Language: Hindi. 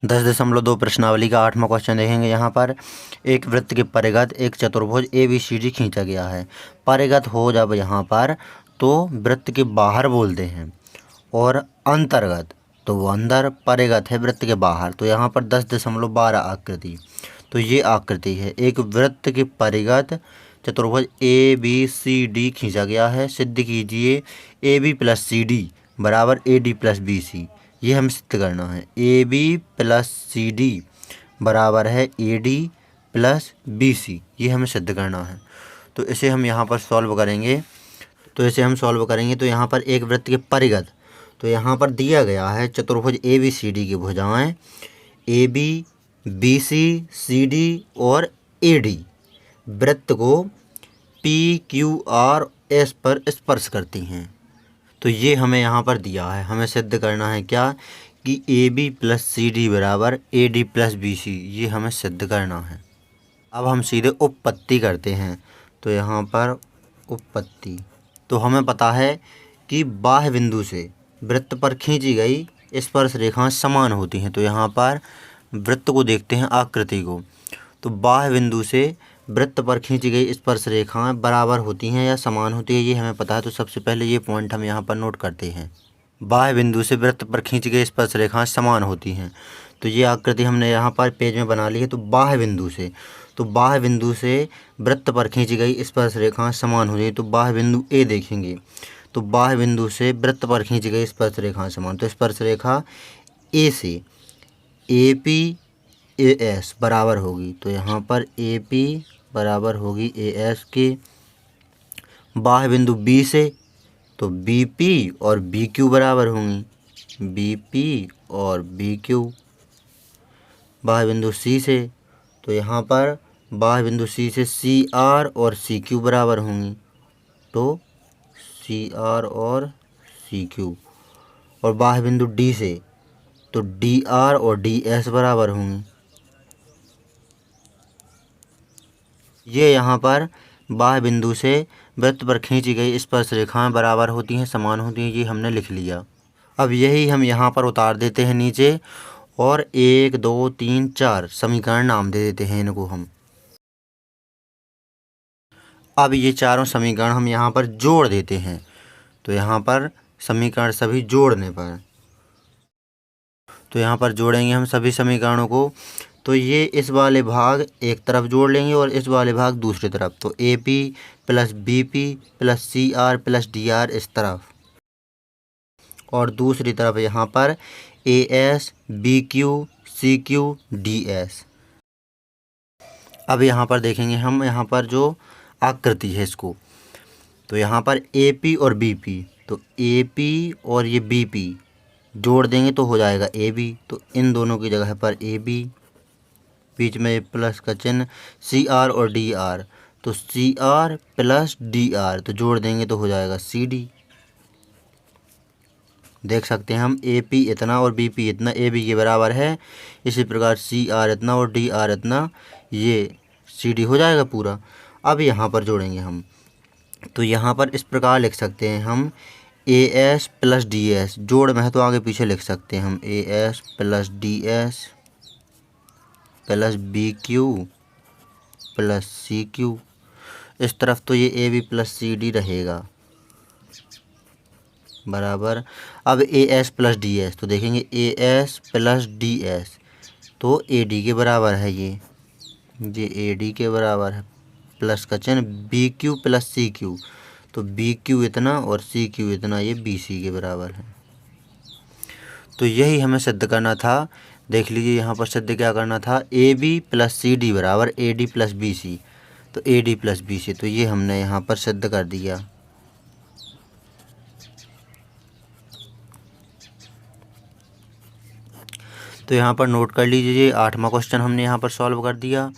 10.2 प्रश्नावली का 8वां क्वेश्चन देखेंगे। यहाँ पर एक वृत्त के परिघत एक चतुर्भुज ABCD खींचा गया है। परिघत हो जब यहाँ पर तो वृत्त के बाहर बोलते हैं और अंतर्गत तो वो अंदर, परिघत है वृत्त के बाहर। तो यहाँ पर 10.12 आकृति, तो ये आकृति है एक वृत्त के परिघत चतुर्भुज ABCD खींचा गया है। सिद्ध कीजिए AB + CD बराबर AD + BC। ये हमें सिद्ध करना है। AB + CD बराबर है AD + BC, ये हमें सिद्ध करना है। तो इसे हम यहाँ पर सॉल्व करेंगे। तो यहाँ पर एक वृत्त के परिघत, तो यहाँ पर दिया गया है चतुर्भुज ABCD की भुजाएं AB, BC, CD और AD वृत्त को PQRS पर स्पर्श करती हैं। तो ये हमें यहाँ पर दिया है। हमें सिद्ध करना है क्या कि AB + CD बराबर AD + BC, ये हमें सिद्ध करना है। अब हम सीधे उपपत्ति करते हैं। तो यहाँ पर उपपत्ति, तो हमें पता है कि बाह्य बिंदु से वृत्त पर खींची गई स्पर्श रेखाएं समान होती हैं। तो यहाँ पर वृत्त को देखते हैं, आकृति को, तो बाह्य बिंदु से वृत्त पर खींची गई स्पर्श रेखाएं बराबर होती हैं या समान होती है, ये हमें पता है। तो सबसे पहले ये पॉइंट हम यहाँ पर नोट करते हैं। बाह्य बिंदु से वृत्त पर खींची गई स्पर्श रेखाएं समान होती हैं। तो ये आकृति हमने यहाँ पर पेज में बना ली है। तो बाह्य बिंदु से वृत्त पर खींची गई स्पर्श रेखाएं समान होती है। तो बाह्य बिंदु A देखेंगे, तो बाह्य बिंदु से वृत्त पर खींची गई स्पर्श रेखाएं समान। तो स्पर्श रेखा A से APAS बराबर होगी। तो यहाँ पर AP बराबर होगी AS के। बाह्य बिंदु B से तो BP और BQ बराबर होंगी, BP और BQ। बाह्य बिंदु C से तो यहाँ पर बाह्य बिंदु C से CR और CQ बराबर होंगी, तो CR और CQ। और बाह्य बिंदु D से तो DR और DS बराबर होंगी। ये यहाँ पर बाह्य बिंदु से वृत्त पर खींची गई स्पर्श रेखाएं बराबर होती हैं, समान होती हैं, ये हमने लिख लिया। अब यही हम यहाँ पर उतार देते हैं नीचे और 1 2 3 4 समीकरण नाम दे देते हैं इनको हम। अब ये चारों समीकरण हम यहाँ पर जोड़ देते हैं। तो यहाँ पर समीकरण सभी जोड़ने पर, तो यहाँ पर जोड़ेंगे हम सभी समीकरणों को। तो ये इस वाले भाग एक तरफ जोड़ लेंगे और इस वाले भाग दूसरी तरफ। तो AP + BP + CR + DR इस तरफ, और दूसरी तरफ यहाँ पर AS BQ CQ DS। अब यहाँ पर देखेंगे हम, यहाँ पर जो आकृति है इसको, तो यहाँ पर AP और BP, तो AP और ये BP जोड़ देंगे तो हो जाएगा AB। तो इन दोनों की जगह पर AB, बीच में प्लस का चिन्ह, CR और DR, तो CR + DR, तो जोड़ देंगे तो हो जाएगा CD। देख सकते हैं हम AP इतना और BP इतना AB के बराबर है। इसी प्रकार CR इतना और DR इतना, ये CD हो जाएगा पूरा। अब यहाँ पर जोड़ेंगे हम, तो यहाँ पर इस प्रकार लिख सकते हैं हम AS + DS, जोड़ में है तो आगे पीछे लिख सकते हैं हम AS + DS + BQ + CQ। इस तरफ तो ये AB + CD रहेगा बराबर। अब AS + DS, तो देखेंगे AS + DS तो AD के बराबर है, ये AD के बराबर है, प्लस का चिन्ह BQ + CQ, तो BQ इतना और CQ इतना, ये BC के बराबर है। तो यही हमें सिद्ध करना था। देख लीजिए यहाँ पर सिद्ध क्या करना था, AB + CD बराबर AD + BC, तो AD + BC, तो ये हमने यहाँ पर सिद्ध कर दिया। तो यहाँ पर नोट कर लीजिए, 8वां क्वेश्चन हमने यहाँ पर सॉल्व कर दिया।